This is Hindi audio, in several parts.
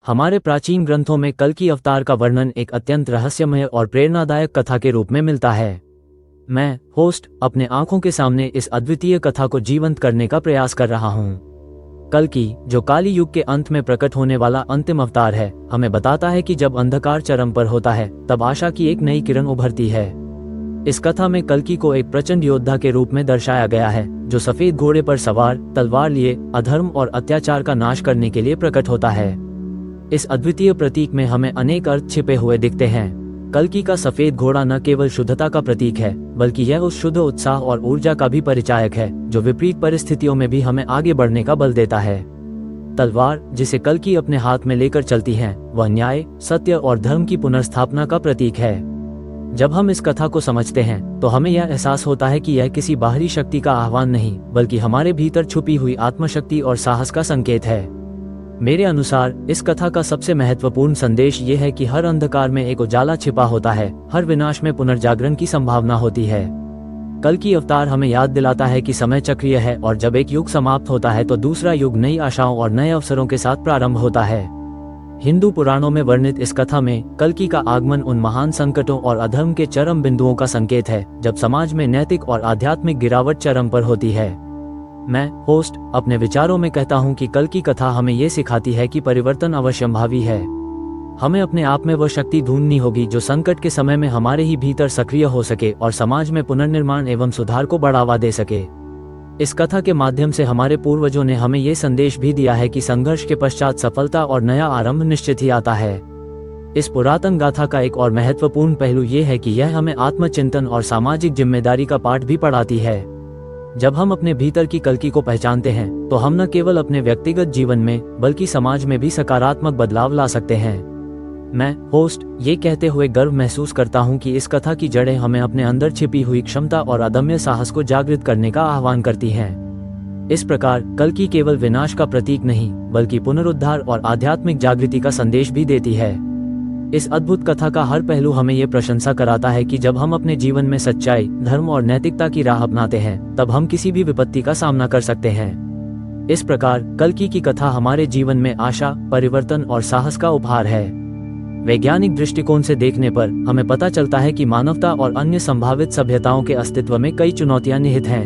हमारे प्राचीन ग्रंथों में कल की अवतार का वर्णन एक अत्यंत रहस्यमय और प्रेरणादायक कथा के रूप में मिलता है। मैं, होस्ट, अपने आंखों के सामने इस अद्वितीय कथा को जीवंत करने का प्रयास कर रहा हूँ। कल की, जो काली युग के अंत में प्रकट होने वाला अंतिम अवतार है, हमें बताता है कि जब अंधकार चरम पर होता है तब आशा की एक नई किरण उभरती है। इस कथा में कल्कि को एक प्रचंड योद्धा के रूप में दर्शाया गया है, जो सफेद घोड़े पर सवार, तलवार लिए, अधर्म और अत्याचार का नाश करने के लिए प्रकट होता है। इस अद्वितीय प्रतीक में हमें अनेक अर्थ छिपे हुए दिखते हैं। कल्कि का सफेद घोड़ा न केवल शुद्धता का प्रतीक है, बल्कि यह उस शुद्ध उत्साह और ऊर्जा का भी परिचायक है जो विपरीत परिस्थितियों में भी हमें आगे बढ़ने का बल देता है। तलवार, जिसे कल्कि अपने हाथ में लेकर चलती है, वह न्याय, सत्य और धर्म की पुनर्स्थापना का प्रतीक है। जब हम इस कथा को समझते हैं तो हमें यह एहसास होता है कि यह किसी बाहरी शक्ति का आह्वान नहीं, बल्कि हमारे भीतर छुपी हुई आत्मशक्ति और साहस का संकेत है। मेरे अनुसार इस कथा का सबसे महत्वपूर्ण संदेश ये है कि हर अंधकार में एक उजाला छिपा होता है, हर विनाश में पुनर्जागरण की संभावना होती है। कल की अवतार हमें याद दिलाता है कि समय चक्रीय है और जब एक युग समाप्त होता है तो दूसरा युग नई आशाओं और नए अवसरों के साथ प्रारंभ होता है। हिंदू पुराणों में वर्णित इस कथा में कल्कि का आगमन उन महान संकटों और अधर्म के चरम बिंदुओं का संकेत है जब समाज में नैतिक और आध्यात्मिक गिरावट चरम पर होती है। मैं, होस्ट, अपने विचारों में कहता हूँ कि कल की कथा हमें ये सिखाती है कि परिवर्तन अवश्यंभावी है। हमें अपने आप में वह शक्ति ढूंढनी होगी जो संकट के समय में हमारे ही भीतर सक्रिय हो सके और समाज में पुनर्निर्माण एवं सुधार को बढ़ावा दे सके। इस कथा के माध्यम से हमारे पूर्वजों ने हमें ये संदेश भी दिया है कि संघर्ष के पश्चात सफलता और नया आरंभ निश्चित ही आता है। इस पुरातन गाथा का एक और महत्वपूर्ण पहलू ये है कि यह हमें आत्मचिंतन और सामाजिक जिम्मेदारी का पाठ भी पढ़ाती है। जब हम अपने भीतर की कल्कि को पहचानते हैं तो हम न केवल अपने व्यक्तिगत जीवन में बल्कि समाज में भी सकारात्मक बदलाव ला सकते हैं। मैं, होस्ट, ये कहते हुए गर्व महसूस करता हूँ कि इस कथा की जड़ें हमें अपने अंदर छिपी हुई क्षमता और अदम्य साहस को जागृत करने का आह्वान करती हैं। इस प्रकार कल्कि केवल विनाश का प्रतीक नहीं, बल्कि पुनरुद्धार और आध्यात्मिक जागृति का संदेश भी देती है। इस अद्भुत कथा का हर पहलू हमें ये प्रशंसा कराता है कि जब हम अपने जीवन में सच्चाई, धर्म और नैतिकता की राह अपनाते हैं, तब हम किसी भी विपत्ति का सामना कर सकते हैं। इस प्रकार कल्कि की कथा हमारे जीवन में आशा, परिवर्तन और साहस का उपहार है। वैज्ञानिक दृष्टिकोण से देखने पर हमें पता चलता है कि मानवता और अन्य संभावित सभ्यताओं के अस्तित्व में कई चुनौतियां निहित हैं।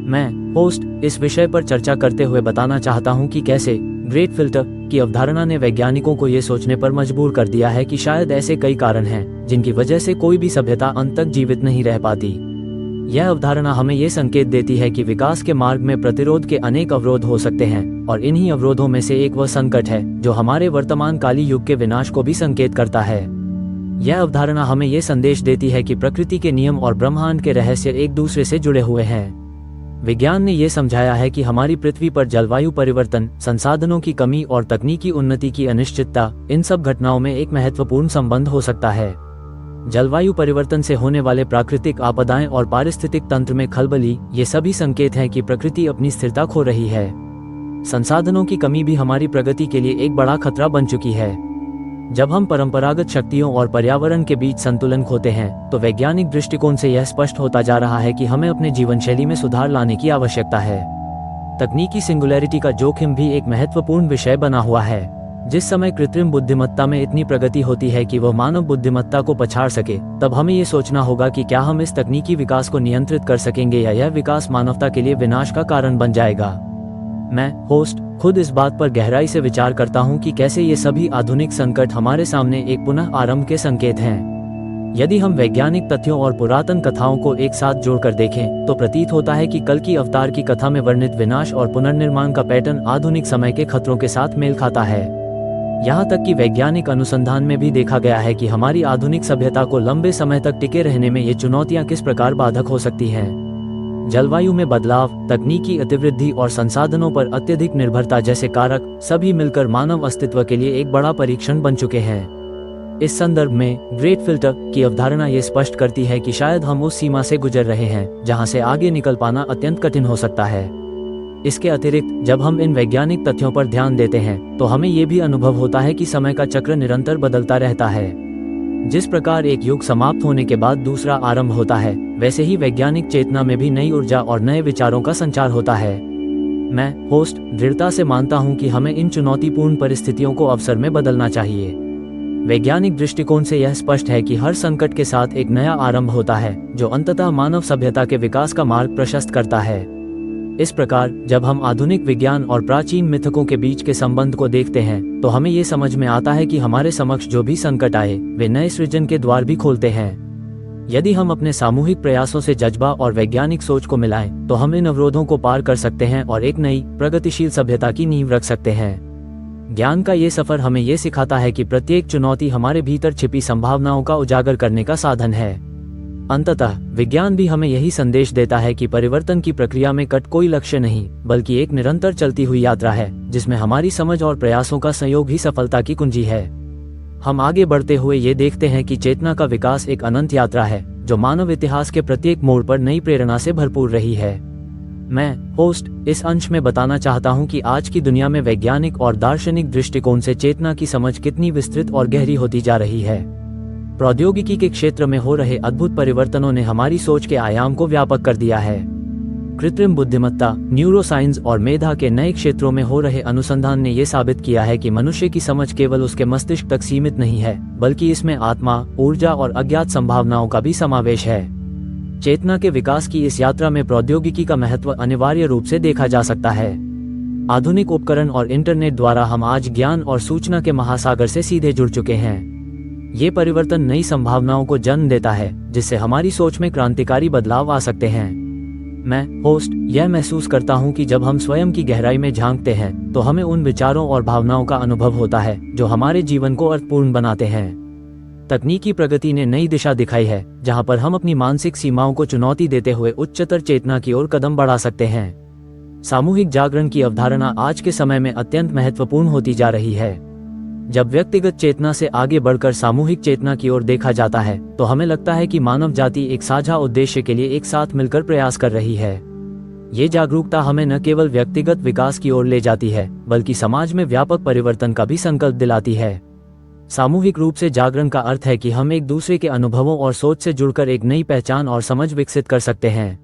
मैं, होस्ट, इस विषय पर चर्चा करते हुए बताना चाहता हूं कि कैसे ग्रेट फिल्टर की अवधारणा ने वैज्ञानिकों को ये सोचने पर मजबूर कर दिया है कि शायद ऐसे कई कारण हैं जिनकी वजह से कोई भी सभ्यता अंत तक जीवित नहीं रह पाती। यह अवधारणा हमें ये संकेत देती है कि विकास के मार्ग में प्रतिरोध के अनेक अवरोध हो सकते हैं और इन्हीं अवरोधों में से एक वह संकट है जो हमारे वर्तमान काली युग के विनाश को भी संकेत करता है। यह अवधारणा हमें ये संदेश देती है कि प्रकृति के नियम और ब्रह्मांड के रहस्य एक दूसरे से जुड़े हुए हैं। विज्ञान ने यह समझाया है कि हमारी पृथ्वी पर जलवायु परिवर्तन, संसाधनों की कमी और तकनीकी उन्नति की अनिश्चितता, इन सब घटनाओं में एक महत्वपूर्ण संबंध हो सकता है। जलवायु परिवर्तन से होने वाले प्राकृतिक आपदाएं और पारिस्थितिक तंत्र में खलबली, ये सभी संकेत हैं कि प्रकृति अपनी स्थिरता खो रही है। संसाधनों की कमी भी हमारी प्रगति के लिए एक बड़ा खतरा बन चुकी है। जब हम परंपरागत शक्तियों और पर्यावरण के बीच संतुलन खोते हैं तो वैज्ञानिक दृष्टिकोण से यह स्पष्ट होता जा रहा है कि हमें अपने जीवन शैली में सुधार लाने की आवश्यकता है। तकनीकी सिंगुलैरिटी का जोखिम भी एक महत्वपूर्ण विषय बना हुआ है। जिस समय कृत्रिम बुद्धिमत्ता में इतनी प्रगति होती है कि वह मानव बुद्धिमत्ता को पछाड़ सके, तब हमें ये सोचना होगा कि क्या हम इस तकनीकी विकास को नियंत्रित कर सकेंगे या यह विकास मानवता के लिए विनाश का कारण बन जाएगा। मैं, होस्ट, खुद इस बात पर गहराई से विचार करता हूँ कि कैसे ये सभी आधुनिक संकट हमारे सामने एक पुनः आरंभ के संकेत हैं। यदि हम वैज्ञानिक तथ्यों और पुरातन कथाओं को एक साथ जोड़कर देखें तो प्रतीत होता है कि कल की अवतार की कथा में वर्णित विनाश और पुनर्निर्माण का पैटर्न आधुनिक समय के खतरों के साथ मेल खाता है। यहाँ तक कि वैज्ञानिक अनुसंधान में भी देखा गया है कि हमारी आधुनिक सभ्यता को लंबे समय तक टिके रहने में ये चुनौतियाँ किस प्रकार बाधक हो सकती हैं। जलवायु में बदलाव, तकनीकी अतिवृद्धि और संसाधनों पर अत्यधिक निर्भरता जैसे कारक सभी मिलकर मानव अस्तित्व के लिए एक बड़ा परीक्षण बन चुके हैं। इस संदर्भ में ग्रेट फिल्टर की अवधारणा ये स्पष्ट करती है कि शायद हम उस सीमा से गुजर रहे हैं जहां से आगे निकल पाना अत्यंत कठिन हो सकता है। इसके अतिरिक्त जब हम इन वैज्ञानिक तथ्यों पर ध्यान देते हैं तो हमें ये भी अनुभव होता है कि समय का चक्र निरंतर बदलता रहता है। जिस प्रकार एक युग समाप्त होने के बाद दूसरा आरंभ होता है, वैसे ही वैज्ञानिक चेतना में भी नई ऊर्जा और नए विचारों का संचार होता है। मैं होस्ट दृढ़ता से मानता हूं कि हमें इन चुनौतीपूर्ण परिस्थितियों को अवसर में बदलना चाहिए। वैज्ञानिक दृष्टिकोण से यह स्पष्ट है कि हर संकट के साथ एक नया आरंभ होता है जो अंततः मानव सभ्यता के विकास का मार्ग प्रशस्त करता है। इस प्रकार जब हम आधुनिक विज्ञान और प्राचीन मिथकों के बीच के संबंध को देखते हैं तो हमें ये समझ में आता है कि हमारे समक्ष जो भी संकट आए वे नए सृजन के द्वार भी खोलते हैं। यदि हम अपने सामूहिक प्रयासों से जज्बा और वैज्ञानिक सोच को मिलाएं तो हम इन अवरोधों को पार कर सकते हैं और एक नई प्रगतिशील सभ्यता की नींव रख सकते हैं। ज्ञान का ये सफर हमें ये सिखाता है कि प्रत्येक चुनौती हमारे भीतर छिपी संभावनाओं का उजागर करने का साधन है। अंततः विज्ञान भी हमें यही संदेश देता है कि परिवर्तन की प्रक्रिया में कोई लक्ष्य नहीं बल्कि एक निरंतर चलती हुई यात्रा है जिसमें हमारी समझ और प्रयासों का संयोग ही सफलता की कुंजी है। हम आगे बढ़ते हुए ये देखते हैं कि चेतना का विकास एक अनंत यात्रा है जो मानव इतिहास के प्रत्येक मोड़ पर नई प्रेरणा से भरपूर रही है। मैं होस्ट इस अंश में बताना चाहता हूं कि आज की दुनिया में वैज्ञानिक और दार्शनिक दृष्टिकोण से चेतना की समझ कितनी विस्तृत और गहरी होती जा रही है। प्रौद्योगिकी के क्षेत्र में हो रहे अद्भुत परिवर्तनों ने हमारी सोच के आयाम को व्यापक कर दिया है। कृत्रिम बुद्धिमत्ता, न्यूरोसाइंस और मेधा के नए क्षेत्रों में हो रहे अनुसंधान ने यह साबित किया है कि मनुष्य की समझ केवल उसके मस्तिष्क तक सीमित नहीं है बल्कि इसमें आत्मा, ऊर्जा और अज्ञात संभावनाओं का भी समावेश है। चेतना के विकास की इस यात्रा में प्रौद्योगिकी का महत्व अनिवार्य रूप से देखा जा सकता है। आधुनिक उपकरण और इंटरनेट द्वारा हम आज ज्ञान और सूचना के महासागर से सीधे जुड़ चुके हैं। ये परिवर्तन नई संभावनाओं को जन्म देता है जिससे हमारी सोच में क्रांतिकारी बदलाव आ सकते हैं। मैं होस्ट यह महसूस करता हूं कि जब हम स्वयं की गहराई में झांकते हैं तो हमें उन विचारों और भावनाओं का अनुभव होता है जो हमारे जीवन को अर्थपूर्ण बनाते हैं। तकनीकी प्रगति ने नई दिशा दिखाई है जहां पर हम अपनी मानसिक सीमाओं को चुनौती देते हुए उच्चतर चेतना की ओर कदम बढ़ा सकते हैं। सामूहिक जागरण की अवधारणा आज के समय में अत्यंत महत्वपूर्ण होती जा रही है। जब व्यक्तिगत चेतना से आगे बढ़कर सामूहिक चेतना की ओर देखा जाता है तो हमें लगता है कि मानव जाति एक साझा उद्देश्य के लिए एक साथ मिलकर प्रयास कर रही है। ये जागरूकता हमें न केवल व्यक्तिगत विकास की ओर ले जाती है बल्कि समाज में व्यापक परिवर्तन का भी संकल्प दिलाती है। सामूहिक रूप से जागरण का अर्थ है कि हम एक दूसरे के अनुभवों और सोच से जुड़कर एक नई पहचान और समझ विकसित कर सकते हैं।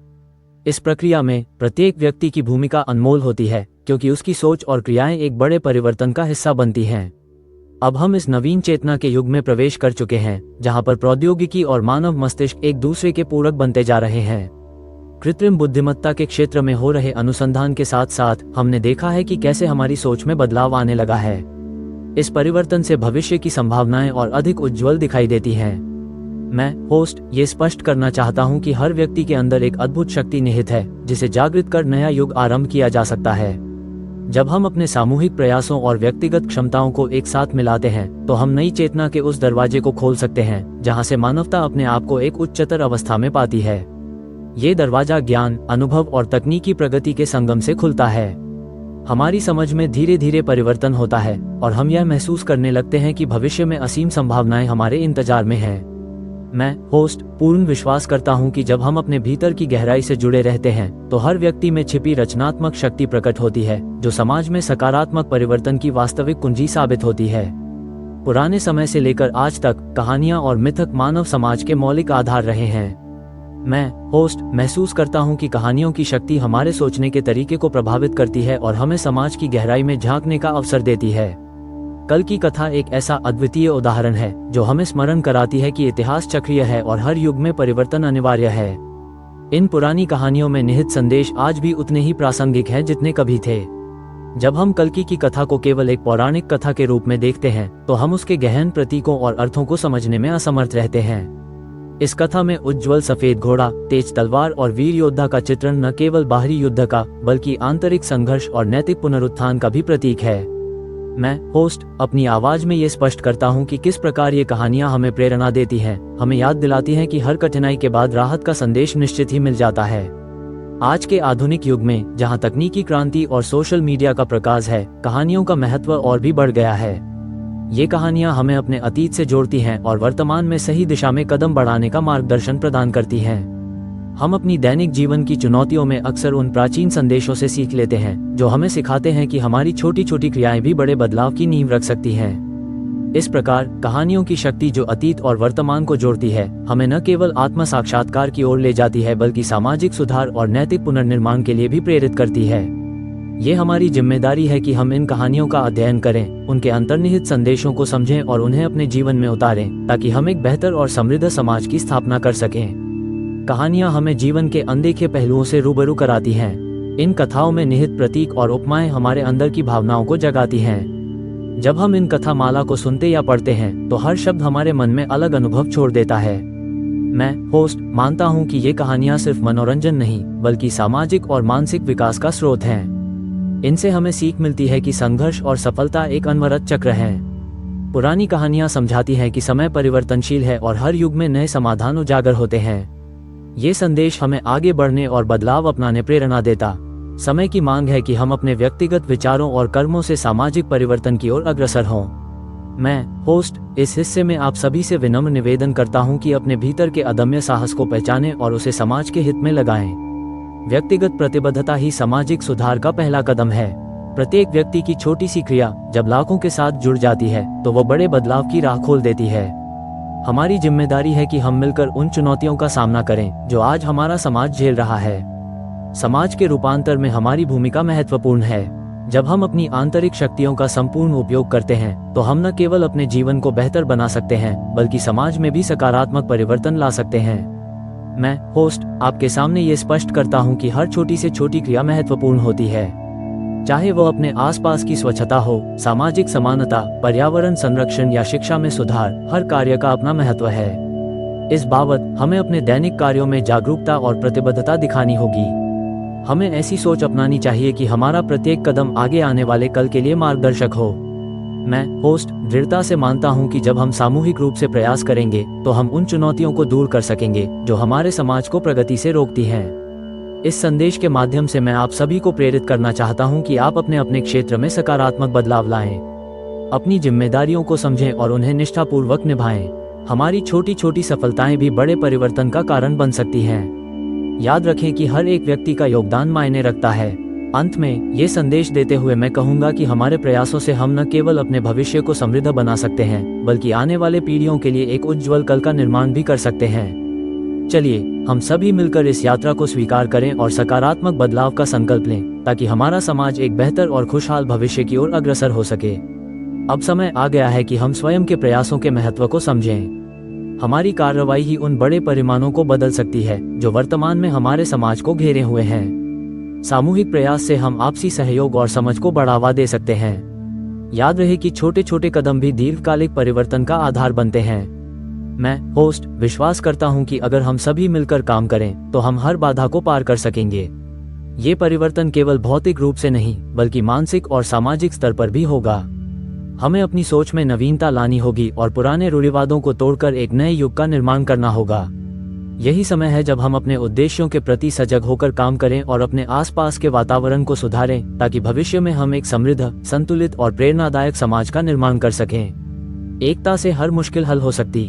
इस प्रक्रिया में प्रत्येक व्यक्ति की भूमिका अनमोल होती है क्योंकि उसकी सोच और क्रियाएं एक बड़े परिवर्तन का हिस्सा बनती हैं। अब हम इस नवीन चेतना के युग में प्रवेश कर चुके हैं जहां पर प्रौद्योगिकी और मानव मस्तिष्क एक दूसरे के पूरक बनते जा रहे हैं। कृत्रिम बुद्धिमत्ता के क्षेत्र में हो रहे अनुसंधान के साथ साथ हमने देखा है कि कैसे हमारी सोच में बदलाव आने लगा है। इस परिवर्तन से भविष्य की संभावनाएं और अधिक उज्ज्वल दिखाई देती हैं। मैं होस्ट ये स्पष्ट करना चाहता हूं कि हर व्यक्ति के अंदर एक अद्भुत शक्ति निहित है जिसे जागृत कर नया युग आरंभ किया जा सकता है। जब हम अपने सामूहिक प्रयासों और व्यक्तिगत क्षमताओं को एक साथ मिलाते हैं तो हम नई चेतना के उस दरवाजे को खोल सकते हैं जहां से मानवता अपने आप को एक उच्चतर अवस्था में पाती है। ये दरवाजा ज्ञान, अनुभव और तकनीकी प्रगति के संगम से खुलता है। हमारी समझ में धीरे धीरे परिवर्तन होता है और हम यह महसूस करने लगते हैं कि भविष्य में असीम संभावनाएं हमारे इंतजार में हैं। मैं होस्ट पूर्ण विश्वास करता हूं कि जब हम अपने भीतर की गहराई से जुड़े रहते हैं तो हर व्यक्ति में छिपी रचनात्मक शक्ति प्रकट होती है जो समाज में सकारात्मक परिवर्तन की वास्तविक कुंजी साबित होती है। पुराने समय से लेकर आज तक कहानियां और मिथक मानव समाज के मौलिक आधार रहे हैं। मैं होस्ट महसूस करता हूं कि कहानियों की शक्ति हमारे सोचने के तरीके को प्रभावित करती है और हमें समाज की गहराई में झांकने का अवसर देती है। कल की कथा एक ऐसा अद्वितीय उदाहरण है जो हमें स्मरण कराती है कि इतिहास चक्रीय है और हर युग में परिवर्तन अनिवार्य है। इन पुरानी कहानियों में निहित संदेश आज भी उतने ही प्रासंगिक हैं जितने कभी थे। जब हम कल्कि की कथा को केवल एक पौराणिक कथा के रूप में देखते हैं तो हम उसके गहन प्रतीकों और अर्थों को समझने में असमर्थ रहते हैं। इस कथा में उज्ज्वल सफेद घोड़ा, तेज तलवार और वीर योद्धा का चित्रण न केवल बाहरी युद्ध का बल्कि आंतरिक संघर्ष और नैतिक पुनरुत्थान का भी प्रतीक है। मैं होस्ट अपनी आवाज में ये स्पष्ट करता हूँ कि किस प्रकार ये कहानियां हमें प्रेरणा देती हैं, हमें याद दिलाती हैं कि हर कठिनाई के बाद राहत का संदेश निश्चित ही मिल जाता है। आज के आधुनिक युग में जहां तकनीकी क्रांति और सोशल मीडिया का प्रकाश है, कहानियों का महत्व और भी बढ़ गया है। ये कहानियां हमें अपने अतीत से जोड़ती हैं और वर्तमान में सही दिशा में कदम बढ़ाने का मार्गदर्शन प्रदान करती हैं। हम अपनी दैनिक जीवन की चुनौतियों में अक्सर उन प्राचीन संदेशों से सीख लेते हैं जो हमें सिखाते हैं कि हमारी छोटी छोटी क्रियाएं भी बड़े बदलाव की नींव रख सकती हैं। इस प्रकार कहानियों की शक्ति जो अतीत और वर्तमान को जोड़ती है, हमें न केवल आत्म साक्षात्कार की ओर ले जाती है बल्कि सामाजिक सुधार और नैतिक पुनर्निर्माण के लिए भी प्रेरित करती है। ये हमारी जिम्मेदारी है कि हम इन कहानियों का अध्ययन करें, उनके अंतर्निहित संदेशों को समझें और उन्हें अपने जीवन में उतारें, ताकि हम एक बेहतर और समृद्ध समाज की स्थापना कर सकें। कहानियाँ हमें जीवन के अनदेखे पहलुओं से रूबरू कराती हैं। इन कथाओं में निहित प्रतीक और उपमाएं हमारे अंदर की भावनाओं को जगाती हैं। जब हम इन कथा माला को सुनते या पढ़ते हैं तो हर शब्द हमारे मन में अलग अनुभव छोड़ देता है। मैं होस्ट मानता हूं कि ये कहानियां सिर्फ मनोरंजन नहीं बल्कि सामाजिक और मानसिक विकास का स्रोत हैं। इनसे हमें सीख मिलती है कि संघर्ष और सफलता एक अनवरत चक्र है। पुरानी कहानियां समझाती हैं कि समय परिवर्तनशील है और हर युग में नए समाधान उजागर होते हैं। ये संदेश हमें आगे बढ़ने और बदलाव अपनाने प्रेरणा देता। समय की मांग है कि हम अपने व्यक्तिगत विचारों और कर्मों से सामाजिक परिवर्तन की ओर अग्रसर हों। मैं होस्ट इस हिस्से में आप सभी से विनम्र निवेदन करता हूं कि अपने भीतर के अदम्य साहस को पहचानें और उसे समाज के हित में लगाएं। व्यक्तिगत प्रतिबद्धता ही सामाजिक सुधार का पहला कदम है। प्रत्येक व्यक्ति की छोटी सी क्रिया जब लाखों के साथ जुड़ जाती है तो वो बड़े बदलाव की राह खोल देती है। हमारी जिम्मेदारी है कि हम मिलकर उन चुनौतियों का सामना करें जो आज हमारा समाज झेल रहा है। समाज के रूपांतर में हमारी भूमिका महत्वपूर्ण है। जब हम अपनी आंतरिक शक्तियों का संपूर्ण उपयोग करते हैं तो हम न केवल अपने जीवन को बेहतर बना सकते हैं बल्कि समाज में भी सकारात्मक परिवर्तन ला सकते हैं। मैं होस्ट आपके सामने ये स्पष्ट करता हूं कि हर छोटी से छोटी क्रिया महत्वपूर्ण होती है। चाहे वो अपने आसपास की स्वच्छता हो, सामाजिक समानता, पर्यावरण संरक्षण या शिक्षा में सुधार, हर कार्य का अपना महत्व है। इस बाबत हमें अपने दैनिक कार्यों में जागरूकता और प्रतिबद्धता दिखानी होगी। हमें ऐसी सोच अपनानी चाहिए कि हमारा प्रत्येक कदम आगे आने वाले कल के लिए मार्गदर्शक हो। मैं होस्ट दृढ़ता से मानता हूं कि जब हम सामूहिक रूप से प्रयास करेंगे तो हम उन चुनौतियों को दूर कर सकेंगे जो हमारे समाज को प्रगति से रोकती हैं। इस संदेश के माध्यम से मैं आप सभी को प्रेरित करना चाहता हूं कि आप अपने अपने क्षेत्र में सकारात्मक बदलाव लाएं, अपनी जिम्मेदारियों को समझें और उन्हें निष्ठापूर्वक निभाएं। हमारी छोटी छोटी सफलताएं भी बड़े परिवर्तन का कारण बन सकती हैं। याद रखें कि हर एक व्यक्ति का योगदान मायने रखता है। अंत में ये संदेश देते हुए मैं कहूँगा कि हमारे प्रयासों से हम न केवल अपने भविष्य को समृद्ध बना सकते हैं बल्कि आने वाले पीढ़ियों के लिए एक उज्ज्वल कल का निर्माण भी कर सकते हैं। चलिए हम सभी मिलकर इस यात्रा को स्वीकार करें और सकारात्मक बदलाव का संकल्प लें ताकि हमारा समाज एक बेहतर और खुशहाल भविष्य की ओर अग्रसर हो सके। अब समय आ गया है कि हम स्वयं के प्रयासों के महत्व को समझें। हमारी कार्रवाई ही उन बड़े परिमाणों को बदल सकती है जो वर्तमान में हमारे समाज को घेरे हुए हैं। सामूहिक प्रयास से हम आपसी सहयोग और समझ को बढ़ावा दे सकते हैं। याद रहे कि छोटे छोटे कदम भी दीर्घकालिक परिवर्तन का आधार बनते हैं। मैं होस्ट विश्वास करता हूं कि अगर हम सभी मिलकर काम करें तो हम हर बाधा को पार कर सकेंगे। ये परिवर्तन केवल भौतिक रूप से नहीं बल्कि मानसिक और सामाजिक स्तर पर भी होगा। हमें अपनी सोच में नवीनता लानी होगी और पुराने रूढ़िवादों को तोड़कर एक नए युग का निर्माण करना होगा। यही समय है जब हम अपने उद्देश्यों के प्रति सजग होकर काम करें और अपने आसपास के वातावरण को सुधारें ताकि भविष्य में हम एक समृद्ध, संतुलित और प्रेरणादायक समाज का निर्माण कर सकें। एकता से हर मुश्किल हल हो सकती